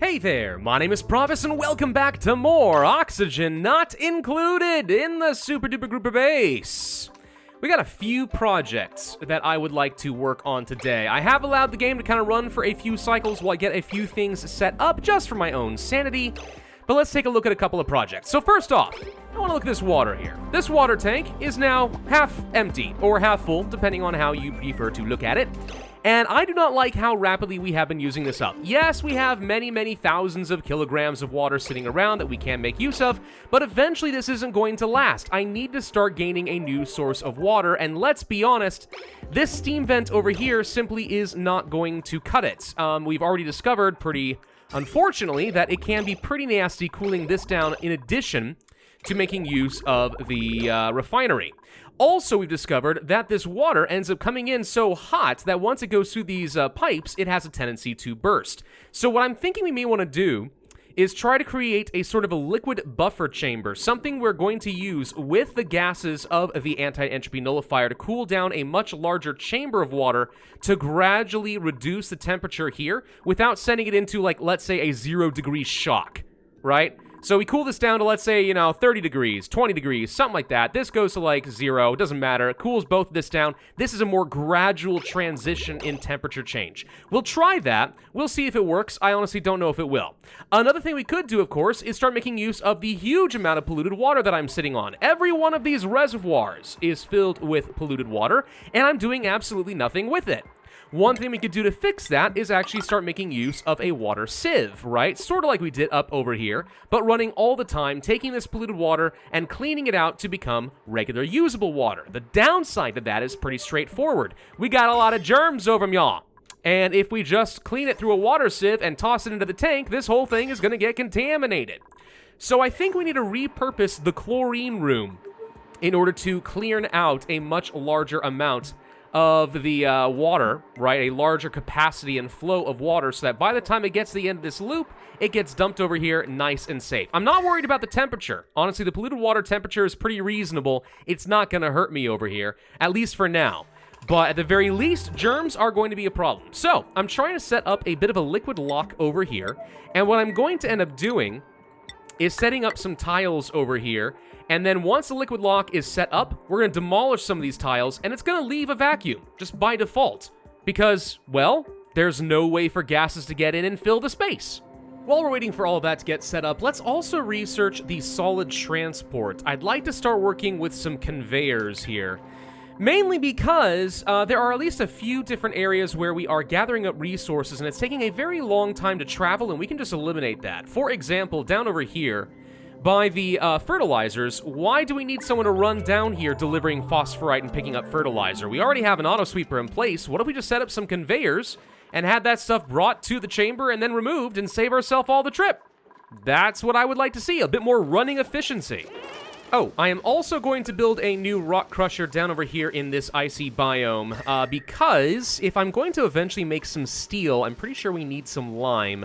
Hey there, my name is Pravus and welcome back to more Oxygen Not Included in the Super Duper Grouper Base. We got a few projects that I would like to work on today. I have allowed the game to kind of run for a few cycles while I get a few things set up just for my own sanity. But let's take a look at a couple of projects. So first off, I want to look at this water here. This water tank is now half empty, or half full, depending on how you prefer to look at it. And I do not like how rapidly we have been using this up. Yes, we have many thousands of kilograms of water sitting around that we can make use of, but eventually this isn't going to last. I need to start gaining a new source of water, and let's be honest, this steam vent over here simply is not going to cut it. We've already discovered pretty unfortunately that it can be pretty nasty cooling this down in addition to making use of the refinery. Also, we've discovered that this water ends up coming in so hot that once it goes through these pipes, it has a tendency to burst. So what I'm thinking we may want to do is try to create a sort of a liquid buffer chamber, something we're going to use with the gases of the anti-entropy nullifier to cool down a much larger chamber of water to gradually reduce the temperature here without sending it into, like, let's say a 0-degree shock, right? So we cool this down to, let's say, 30 degrees, 20 degrees, something like that. This goes to, like, 0. It doesn't matter. It cools both of this down. This is a more gradual transition in temperature change. We'll try that. We'll see if it works. I honestly don't know if it will. Another thing we could do, of course, is start making use of the huge amount of polluted water that I'm sitting on. Every one of these reservoirs is filled with polluted water, and I'm doing absolutely nothing with it. One thing we could do to fix that is actually start making use of a water sieve, right? Sort of like we did up over here, but running all the time, taking this polluted water and cleaning it out to become regular usable water. The downside to that is pretty straightforward. We got a lot of germs over 'em, y'all. And if we just clean it through a water sieve and toss it into the tank, this whole thing is going to get contaminated. So I think we need to repurpose the chlorine room in order to clear out a much larger amount of the water, right? A larger capacity and flow of water so that by the time it gets to the end of this loop, it gets dumped over here nice and safe. I'm not worried about the temperature. Honestly, the polluted water temperature is pretty reasonable. It's not going to hurt me over here, at least for now. But at the very least, germs are going to be a problem. So I'm trying to set up a bit of a liquid lock over here. And what I'm going to end up doing is setting up some tiles over here. And then once the liquid lock is set up, we're going to demolish some of these tiles, and it's going to leave a vacuum, just by default. Because, well, there's no way for gases to get in and fill the space. While we're waiting for all of that to get set up, let's also research the solid transport. I'd like to start working with some conveyors here. Mainly because there are at least a few different areas where we are gathering up resources, and it's taking a very long time to travel, and we can just eliminate that. For example, down over here, by the fertilizers, why do we need someone to run down here delivering phosphorite and picking up fertilizer? We already have an auto sweeper in place. What if we just set up some conveyors and had that stuff brought to the chamber and then removed and save ourselves all the trip? That's what I would like to see, a bit more running efficiency. Oh, I am also going to build a new rock crusher down over here in this icy biome, because if I'm going to eventually make some steel, I'm pretty sure we need some lime.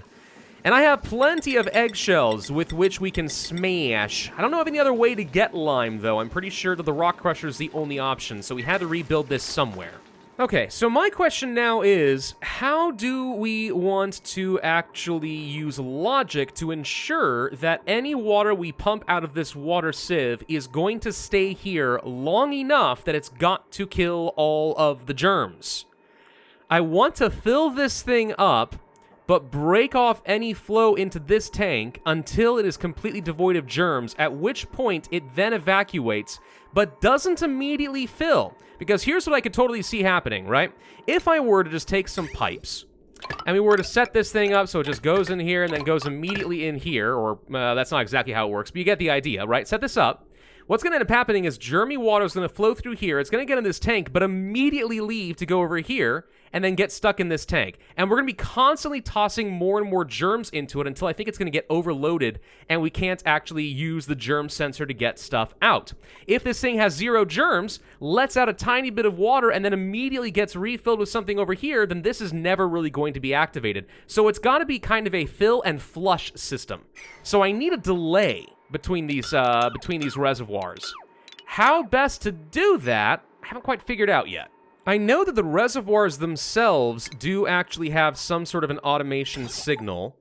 And I have plenty of eggshells with which we can smash. I don't know of any other way to get lime, though. I'm pretty sure that the rock crusher is the only option, so we had to rebuild this somewhere. Okay, so my question now is, how do we want to actually use logic to ensure that any water we pump out of this water sieve is going to stay here long enough that it's got to kill all of the germs? I want to fill this thing up, but break off any flow into this tank until it is completely devoid of germs, at which point it then evacuates, but doesn't immediately fill. Because here's what I could totally see happening, right? If I were to just take some pipes, and we were to set this thing up so it just goes in here and then goes immediately in here, or that's not exactly how it works, but you get the idea, right? Set this up. What's going to end up happening is germy water is going to flow through here. It's going to get in this tank, but immediately leave to go over here and then get stuck in this tank. And we're going to be constantly tossing more and more germs into it until I think it's going to get overloaded and we can't actually use the germ sensor to get stuff out. If this thing has 0 germs, lets out a tiny bit of water and then immediately gets refilled with something over here, then this is never really going to be activated. So it's got to be kind of a fill and flush system. So I need a delay between these reservoirs. How best to do that, I haven't quite figured out yet. I know that the reservoirs themselves do actually have some sort of an automation signal,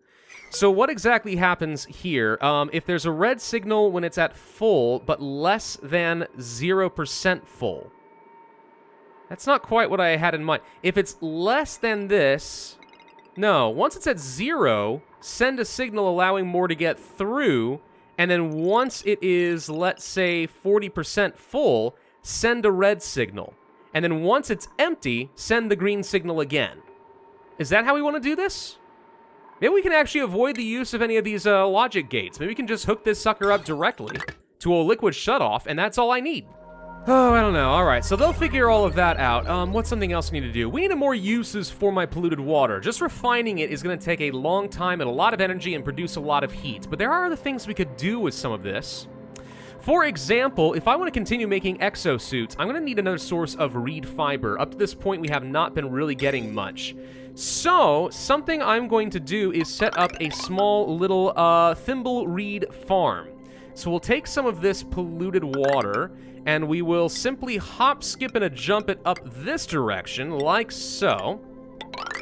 So what exactly happens here? If there's a red signal when it's at full, but less than 0% full. That's not quite what I had in mind. If it's less than this... No, once it's at 0, send a signal allowing more to get through, and then once it is, let's say, 40% full, send a red signal. And then once it's empty, send the green signal again. Is that how we want to do this? Maybe we can actually avoid the use of any of these logic gates. Maybe we can just hook this sucker up directly to a liquid shutoff, and that's all I need. Oh, I don't know. All right, so they'll figure all of that out. What's something else we need to do? We need more uses for my polluted water. Just refining it is going to take a long time and a lot of energy and produce a lot of heat. But there are other things we could do with some of this. For example, if I want to continue making exosuits, I'm going to need another source of reed fiber. Up to this point, we have not been really getting much. So, something I'm going to do is set up a small little thimble reed farm. So we'll take some of this polluted water, and we will simply hop, skip, and a jump it up this direction, like so,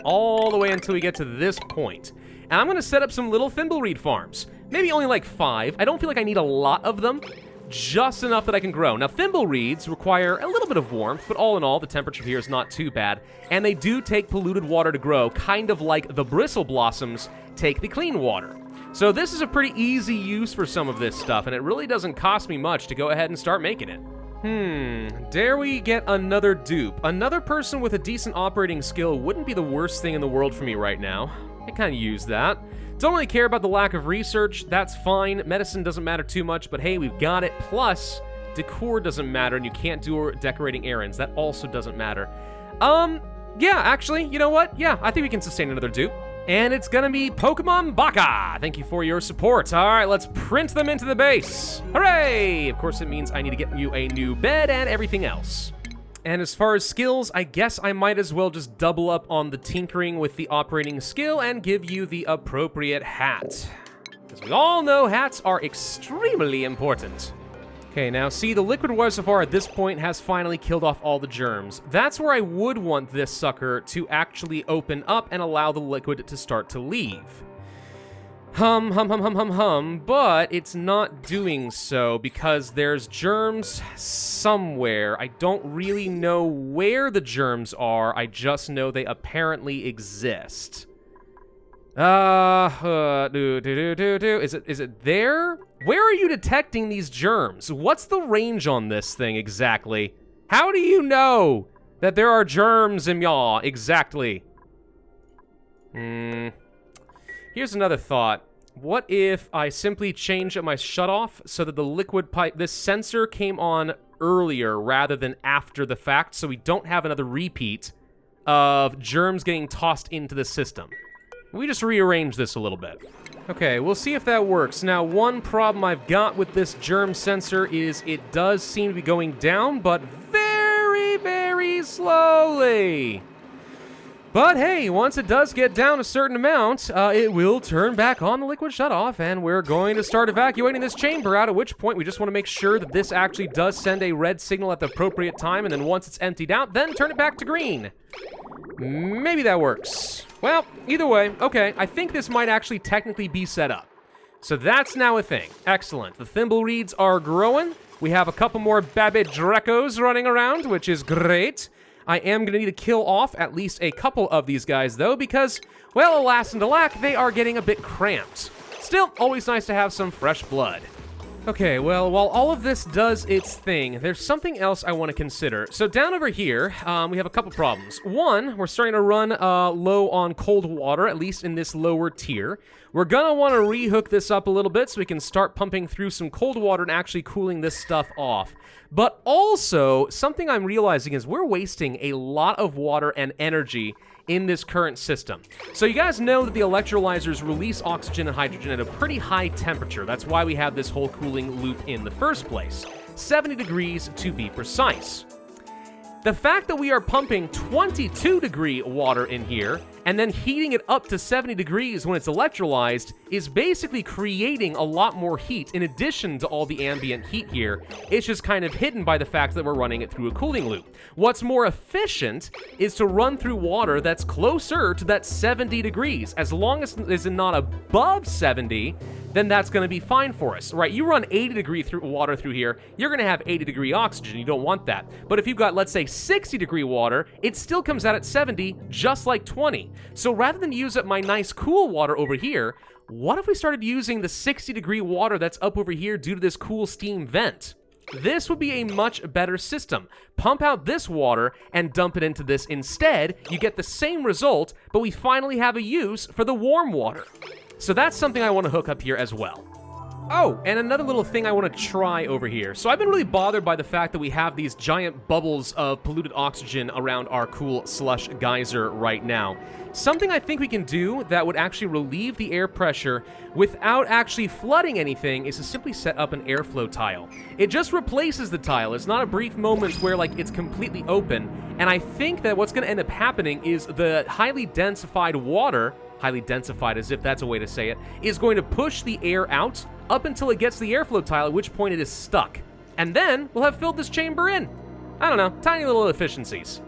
all the way until we get to this point. And I'm going to set up some little thimbleweed farms. Maybe only like 5. I don't feel like I need a lot of them, just enough that I can grow. Now, thimbleweeds require a little bit of warmth, but all in all, the temperature here is not too bad. And they do take polluted water to grow, kind of like the bristle blossoms take the clean water. So this is a pretty easy use for some of this stuff, and it really doesn't cost me much to go ahead and start making it. Dare we get another dupe? Another person with a decent operating skill wouldn't be the worst thing in the world for me right now. I kind of use that. Don't really care about the lack of research, that's fine. Medicine doesn't matter too much, but hey, we've got it. Plus, decor doesn't matter, and you can't do decorating errands. That also doesn't matter. Yeah, actually, you know what? Yeah, I think we can sustain another dupe. And it's gonna be Pokemon Baka! Thank you for your support. All right, let's print them into the base. Hooray! Of course, it means I need to get you a new bed and everything else. And as far as skills, I guess I might as well just double up on the tinkering with the operating skill and give you the appropriate hat. Because we all know hats are extremely important. Okay, now see, the liquid reservoir at this point has finally killed off all the germs. That's where I would want this sucker to actually open up and allow the liquid to start to leave. But it's not doing so because there's germs somewhere. I don't really know where the germs are, I just know they apparently exist. Is it there? Where are you detecting these germs? What's the range on this thing exactly? How do you know that there are germs in y'all exactly? Here's another thought. What if I simply change up my shutoff so that the liquid pipe, this sensor came on earlier rather than after the fact, so we don't have another repeat of germs getting tossed into the system? We just rearrange this a little bit. Okay, we'll see if that works. Now, one problem I've got with this germ sensor is it does seem to be going down, but very, very slowly. But hey, once it does get down a certain amount, it will turn back on the liquid shutoff, and we're going to start evacuating this chamber, at which point we just want to make sure that this actually does send a red signal at the appropriate time, and then once it's emptied out, then turn it back to green. Maybe that works. Well, either way, okay, I think this might actually technically be set up. So that's now a thing. Excellent. The thimbleweeds are growing. We have a couple more Babbitt Drecos running around, which is great. I am going to need to kill off at least a couple of these guys, though, because, well, alas and alack, they are getting a bit cramped. Still, always nice to have some fresh blood. Okay, well, while all of this does its thing, there's something else I want to consider. So down over here, we have a couple problems. One, we're starting to run low on cold water, at least in this lower tier. We're gonna want to rehook this up a little bit so we can start pumping through some cold water and actually cooling this stuff off. But also, something I'm realizing is we're wasting a lot of water and energy in this current system. So you guys know that the electrolyzers release oxygen and hydrogen at a pretty high temperature. That's why we have this whole cooling loop in the first place. 70 degrees to be precise. The fact that we are pumping 22-degree water in here and then heating it up to 70 degrees when it's electrolyzed is basically creating a lot more heat in addition to all the ambient heat here. It's just kind of hidden by the fact that we're running it through a cooling loop. What's more efficient is to run through water that's closer to that 70 degrees. As long as it's not above 70, then that's going to be fine for us, right? You run 80 degree water through here, you're going to have 80 degree oxygen. You don't want that. But if you've got, let's say, 60 degree water, it still comes out at 70, just like 20. So rather than use up my nice cool water over here, what if we started using the 60 degree water that's up over here due to this cool steam vent? This would be a much better system. Pump out this water and dump it into this instead. You get the same result, but we finally have a use for the warm water. So that's something I want to hook up here as well. Oh, and another little thing I want to try over here. So I've been really bothered by the fact that we have these giant bubbles of polluted oxygen around our cool slush geyser right now. Something I think we can do that would actually relieve the air pressure without actually flooding anything is to simply set up an airflow tile. It just replaces the tile. It's not a brief moment where like it's completely open. And I think that what's going to end up happening is the highly densified water, highly densified as if that's a way to say it, is going to push the air out up until it gets the airflow tile, at which point it is stuck. And then we'll have filled this chamber in. I don't know, tiny little efficiencies.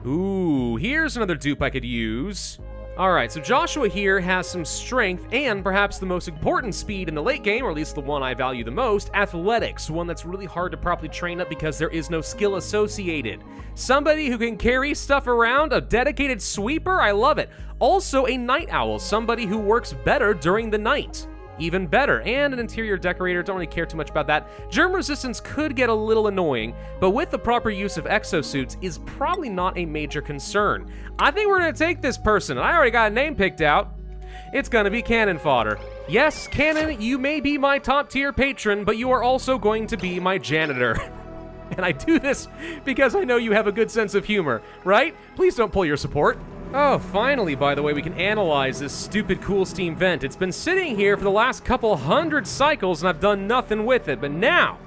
Ooh, here's another dupe I could use. Alright, so Joshua here has some strength and perhaps the most important speed in the late game, or at least the one I value the most, athletics, one that's really hard to properly train up because there is no skill associated. Somebody who can carry stuff around, a dedicated sweeper, I love it. Also a night owl, somebody who works better during the night. Even better, and an interior decorator, don't really care too much about that. Germ resistance could get a little annoying, but with the proper use of exosuits is probably not a major concern. I think we're gonna take this person, and I already got a name picked out. It's gonna be Cannon Fodder. Yes, Cannon, you may be my top tier patron, but you are also going to be my janitor. And I do this because I know you have a good sense of humor, right? Please don't pull your support. Oh, finally, by the way, we can analyze this stupid cool steam vent. It's been sitting here for the last couple hundred cycles, and I've done nothing with it. But now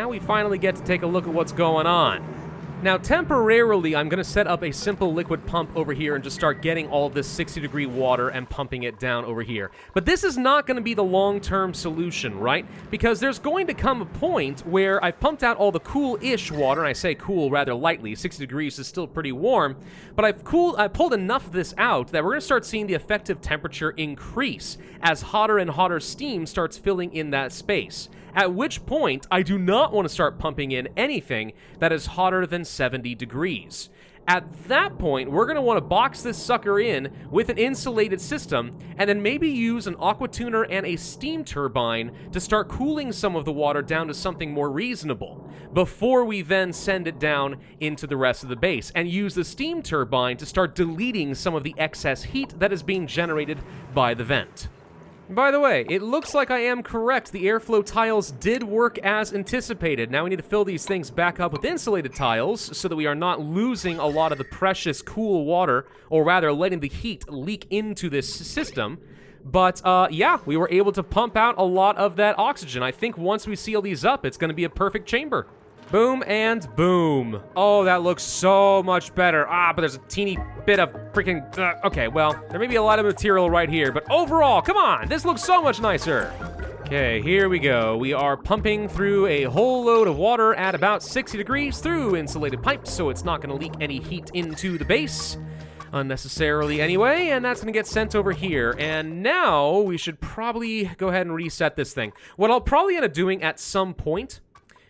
we finally get to take a look at what's going on. Now, temporarily, I'm going to set up a simple liquid pump over here and just start getting all of this 60-degree water and pumping it down over here. But this is not going to be the long-term solution, right? Because there's going to come a point where I've pumped out all the cool-ish water, and I say cool rather lightly. 60 degrees is still pretty warm, but I've pulled enough of this out that we're going to start seeing the effective temperature increase as hotter and hotter steam starts filling in that space. At which point, I do not want to start pumping in anything that is hotter than 70 degrees. At that point, we're going to want to box this sucker in with an insulated system, and then maybe use an aqua tuner and a steam turbine to start cooling some of the water down to something more reasonable, before we then send it down into the rest of the base, and use the steam turbine to start deleting some of the excess heat that is being generated by the vent. By the way, it looks like I am correct. The airflow tiles did work as anticipated. Now we need to fill these things back up with insulated tiles so that we are not losing a lot of the precious cool water, or rather letting the heat leak into this system. But yeah, we were able to pump out a lot of that oxygen. I think once we seal these up, it's going to be a perfect chamber. Boom and boom. Oh, that looks so much better. But there's a teeny bit of freaking... okay, well, there may be a lot of material right here, but overall, come on, this looks so much nicer. Okay, here we go. We are pumping through a whole load of water at about 60 degrees through insulated pipes, so it's not going to leak any heat into the base unnecessarily anyway, and that's going to get sent over here. And now we should probably go ahead and reset this thing. What I'll probably end up doing at some point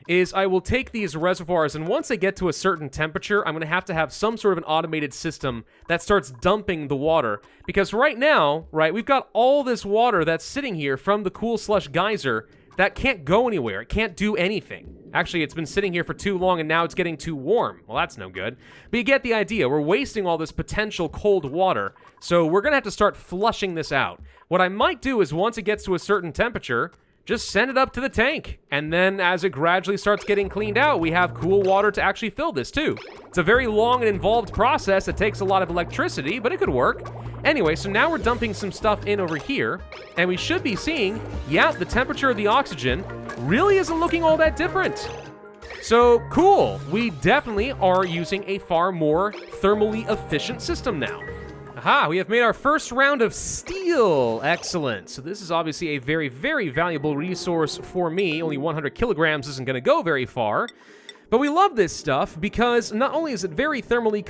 is I will take these reservoirs, and once they get to a certain temperature, I'm going to have some sort of an automated system that starts dumping the water. Because right now, right, we've got all this water that's sitting here from the cool slush geyser that can't go anywhere. It can't do anything. Actually, it's been sitting here for too long, and now it's getting too warm. Well, that's no good. But you get the idea. We're wasting all this potential cold water, so we're going to have to start flushing this out. What I might do is once it gets to a certain temperature, just send it up to the tank, and then as it gradually starts getting cleaned out, we have cool water to actually fill this too. It's a very long and involved process. It takes a lot of electricity, but it could work. Anyway, so now we're dumping some stuff in over here, and we should be seeing, yeah, the temperature of the oxygen really isn't looking all that different. So, cool. We definitely are using a far more thermally efficient system now. Aha, we have made our first round of steel. Excellent. So this is obviously a very, very valuable resource for me. Only 100 kilograms isn't going to go very far. But we love this stuff because not only is it very thermally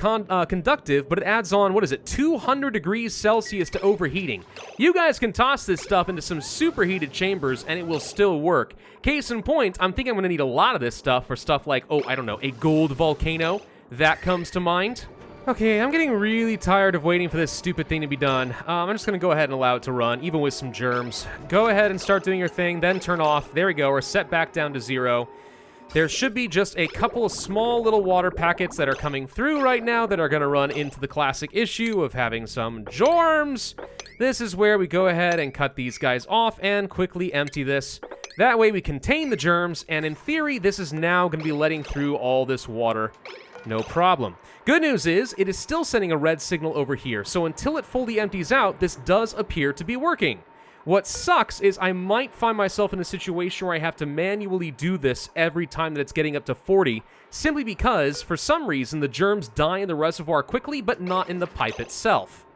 conductive, but it adds on, 200 degrees Celsius to overheating. You guys can toss this stuff into some superheated chambers and it will still work. Case in point, I'm thinking I'm going to need a lot of this stuff for stuff like, a gold volcano. That comes to mind. Okay, I'm getting really tired of waiting for this stupid thing to be done. I'm just going to go ahead and allow it to run, even with some germs. Go ahead and start doing your thing, then turn off. There we go, we're set back down to 0. There should be just a couple of small little water packets that are coming through right now that are going to run into the classic issue of having some germs. This is where we go ahead and cut these guys off and quickly empty this. That way we contain the germs, and in theory, this is now going to be letting through all this water. No problem. Good news is, it is still sending a red signal over here, so until it fully empties out, this does appear to be working. What sucks is I might find myself in a situation where I have to manually do this every time that it's getting up to 40, simply because, for some reason, the germs die in the reservoir quickly, but not in the pipe itself.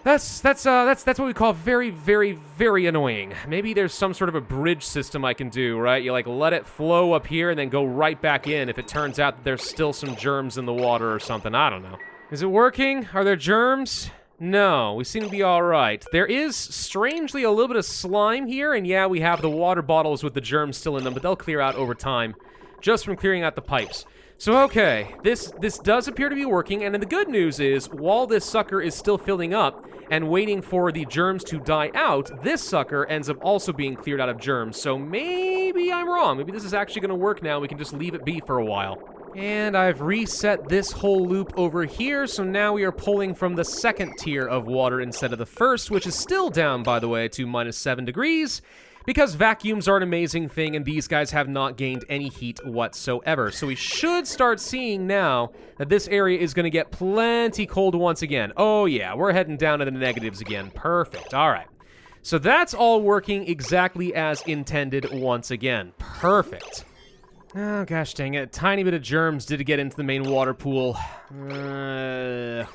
That's what we call very, very, very annoying. Maybe there's some sort of a bridge system I can do, right? You, let it flow up here and then go right back in if it turns out that there's still some germs in the water or something. I don't know. Is it working? Are there germs? No, we seem to be all right. There is, strangely, a little bit of slime here, and yeah, we have the water bottles with the germs still in them, but they'll clear out over time, just from clearing out the pipes. So, okay, this does appear to be working, and the good news is, while this sucker is still filling up and waiting for the germs to die out, this sucker ends up also being cleared out of germs. So maybe I'm wrong. Maybe this is actually going to work now. We can just leave it be for a while. And I've reset this whole loop over here, so now we are pulling from the second tier of water instead of the first, which is still down, by the way, to -7 degrees. Because vacuums are an amazing thing, and these guys have not gained any heat whatsoever. So we should start seeing now that this area is going to get plenty cold once again. Oh yeah, we're heading down to the negatives again. Perfect. All right. So that's all working exactly as intended once again. Perfect. Oh, gosh dang it. A tiny bit of germs did get into the main water pool.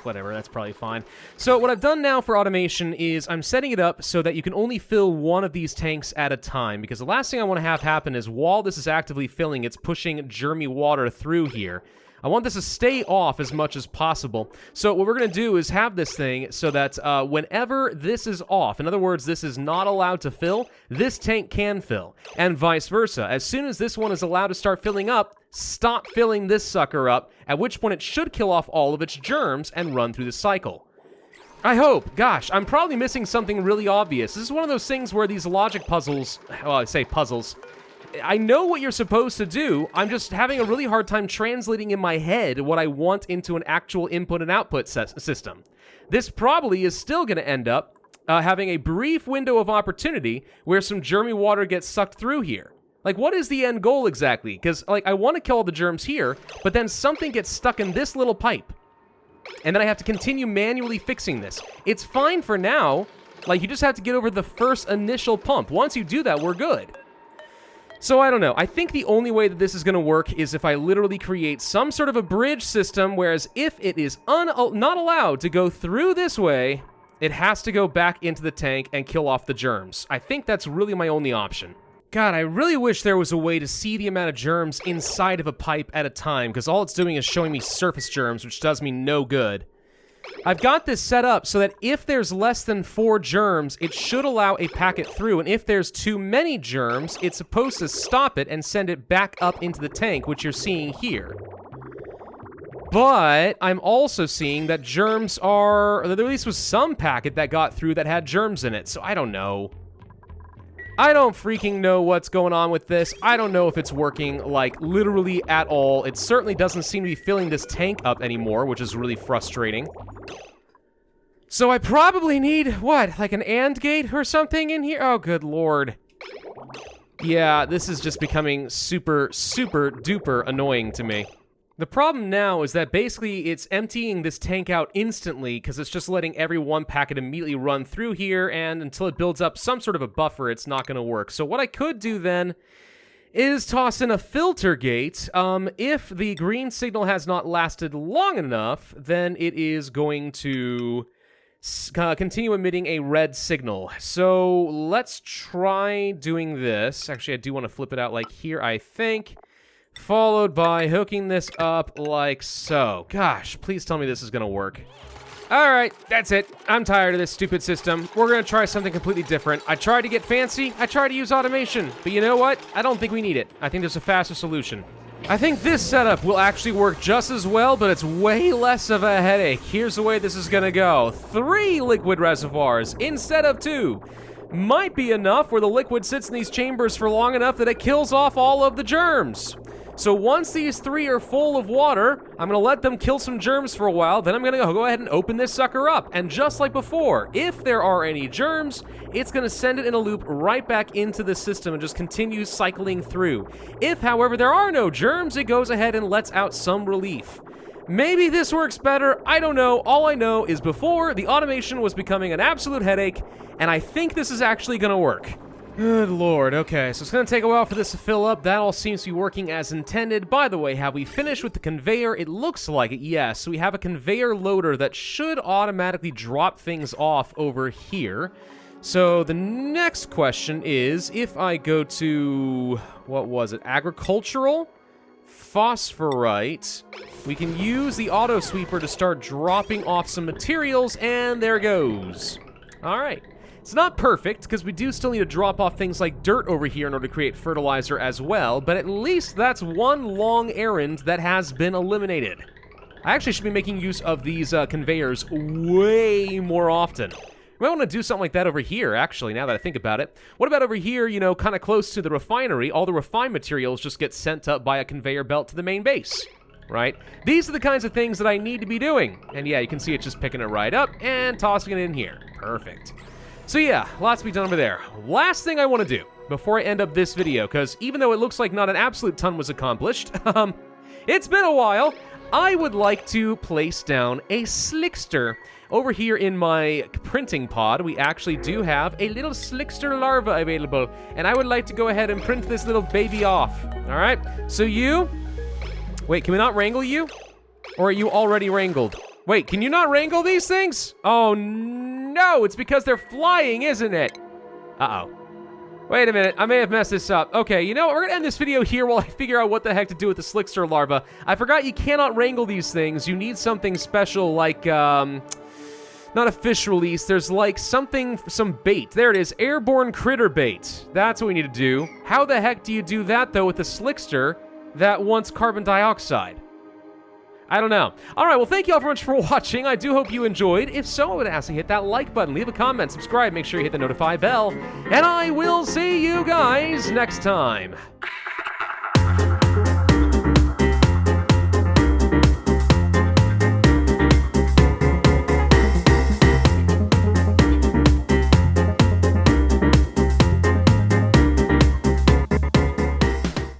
Whatever, that's probably fine. So what I've done now for automation is I'm setting it up so that you can only fill one of these tanks at a time, because the last thing I want to have happen is while this is actively filling, it's pushing germy water through here. I want this to stay off as much as possible. So what we're going to do is have this thing so that whenever this is off, in other words, this is not allowed to fill, this tank can fill, and vice versa. As soon as this one is allowed to start filling up, stop filling this sucker up, at which point it should kill off all of its germs and run through the cycle. I hope. Gosh, I'm probably missing something really obvious. This is one of those things where these logic puzzles, well, I say puzzles, I know what you're supposed to do, I'm just having a really hard time translating in my head what I want into an actual input and output system. This probably is still going to end up having a brief window of opportunity where some germy water gets sucked through here. What is the end goal exactly? Because, I want to kill all the germs here, but then something gets stuck in this little pipe. And then I have to continue manually fixing this. It's fine for now. You just have to get over the first initial pump. Once you do that, we're good. So I don't know. I think the only way that this is going to work is if I literally create some sort of a bridge system, whereas if it is not allowed to go through this way, it has to go back into the tank and kill off the germs. I think that's really my only option. God, I really wish there was a way to see the amount of germs inside of a pipe at a time, because all it's doing is showing me surface germs, which does me no good. I've got this set up so that if there's less than 4 germs, it should allow a packet through, and if there's too many germs, it's supposed to stop it and send it back up into the tank, which you're seeing here. But I'm also seeing that germs are, or there at least was some packet that got through that had germs in it, so I don't know. I don't freaking know what's going on with this. I don't know if it's working, literally at all. It certainly doesn't seem to be filling this tank up anymore, which is really frustrating. So I probably need, what, an AND gate or something in here? Oh, good lord. Yeah, this is just becoming super, super duper annoying to me. The problem now is that basically it's emptying this tank out instantly because it's just letting every one packet immediately run through here, and until it builds up some sort of a buffer, it's not going to work. So what I could do then is toss in a filter gate. If the green signal has not lasted long enough, then it is going to continue emitting a red signal. So let's try doing this. Actually, I do want to flip it out like here, I think. Followed by hooking this up like so. Gosh, please tell me this is going to work. All right, that's it. I'm tired of this stupid system. We're going to try something completely different. I tried to get fancy. I tried to use automation. But you know what? I don't think we need it. I think there's a faster solution. I think this setup will actually work just as well, but it's way less of a headache. Here's the way this is going to go. 3 liquid reservoirs instead of 2. Might be enough where the liquid sits in these chambers for long enough that it kills off all of the germs. So once these 3 are full of water, I'm going to let them kill some germs for a while, then I'm going to go ahead and open this sucker up. And just like before, if there are any germs, it's going to send it in a loop right back into the system and just continue cycling through. If, however, there are no germs, it goes ahead and lets out some relief. Maybe this works better, I don't know. All I know is before, the automation was becoming an absolute headache, and I think this is actually going to work. Good lord, okay, so it's going to take a while for this to fill up. That all seems to be working as intended. By the way, have we finished with the conveyor? It looks like it, yes. So we have a conveyor loader that should automatically drop things off over here. So the next question is, if I go to, what was it, agricultural? Phosphorite. We can use the auto sweeper to start dropping off some materials, and there goes. All right. It's not perfect, because we do still need to drop off things like dirt over here in order to create fertilizer as well, but at least that's one long errand that has been eliminated. I actually should be making use of these conveyors way more often. We might want to do something like that over here, actually, now that I think about it. What about over here, you know, kind of close to the refinery? All the refined materials just get sent up by a conveyor belt to the main base, right? These are the kinds of things that I need to be doing. And yeah, you can see it just picking it right up and tossing it in here. Perfect. So yeah, lots to be done over there. Last thing I want to do before I end up this video, because even though it looks like not an absolute ton was accomplished, it's been a while, I would like to place down a slickster. Over here in my printing pod, we actually do have a little slickster larva available, and I would like to go ahead and print this little baby off. All right, so you... Wait, can we not wrangle you? Or are you already wrangled? Wait, can you not wrangle these things? Oh, no, it's because they're flying, isn't it? Uh-oh. Wait a minute, I may have messed this up. Okay, you know what, we're gonna end this video here while I figure out what the heck to do with the slickster larva. I forgot you cannot wrangle these things. You need something special like, not a fish release. There's like something, some bait. There it is, airborne critter bait. That's what we need to do. How the heck do you do that, though, with a slickster that wants carbon dioxide? I don't know. All right, well, thank you all very much for watching. I do hope you enjoyed. If so, I would ask you to hit that like button, leave a comment, subscribe, make sure you hit the notify bell, and I will see you guys next time.